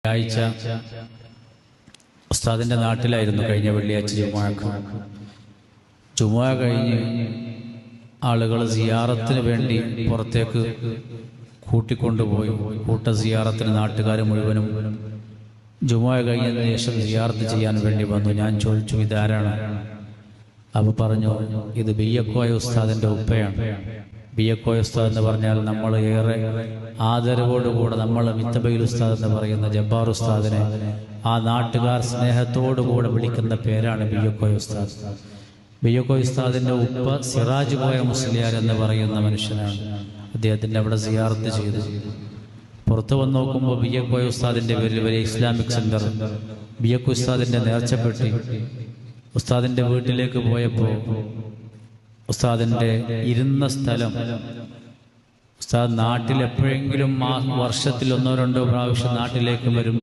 ആഴ്ച ഉസ്താദിൻ്റെ നാട്ടിലായിരുന്നു. കഴിഞ്ഞ വെള്ളിയാഴ്ച ജുമുഅ കഴിഞ്ഞ് ആളുകൾ സിയാറത്തിന് വേണ്ടി പുറത്തേക്ക് കൂട്ടിക്കൊണ്ടുപോയി. കൂട്ട സിയാറത്തിന് നാട്ടുകാർ മുഴുവനും ജുമുഅ കഴിഞ്ഞതിന് ശേഷം സിയാറത്ത് ചെയ്യാൻ വേണ്ടി വന്നു. ഞാൻ ചോദിച്ചു, ഇതാരാണ്? അപ്പോൾ പറഞ്ഞു, ഇത് ബിയക്കോയ ഉസ്താദിൻ്റെ ഉപ്പയാണ്. ബിയക്കോയ ഉസ്താദ് എന്ന് പറഞ്ഞാൽ നമ്മൾ ഏറെ ആദരവോടുകൂടെ നമ്മൾ മിത്തബയിൽ ഉസ്താദ് എന്ന് പറയുന്ന ജബ്ബാർ ഉസ്താദിനെ ആ നാട്ടുകാർ സ്നേഹത്തോടുകൂടെ വിളിക്കുന്ന പേരാണ് ബിയക്കോയ ഉസ്താദ്. ബിയക്കോയ ഉസ്താദിൻ്റെ ഉപ്പ സിറാജ് കോയ മുസ്ലിയാർ എന്ന് പറയുന്ന മനുഷ്യനാണ്. അദ്ദേഹത്തിൻ്റെ അവിടെ സിയാറത്ത് ചെയ്തു. പുറത്തു വന്ന് നോക്കുമ്പോൾ ബിയക്കോയ ഉസ്താദിൻ്റെ പേരിൽ വലിയ ഇസ്ലാമിക് സെന്റർ, ബിയക്കോയ ഉസ്താദിൻ്റെ നേർച്ചപ്പെട്ടി. ഉസ്താദിൻ്റെ വീട്ടിലേക്ക് പോയപ്പോൾ ഉസ്താദിൻ്റെ ഇരുന്ന സ്ഥലം, ഉസ്താദ് നാട്ടിൽ എപ്പോഴെങ്കിലും വർഷത്തിൽ 1-2 പ്രാവശ്യം നാട്ടിലേക്ക് വരും.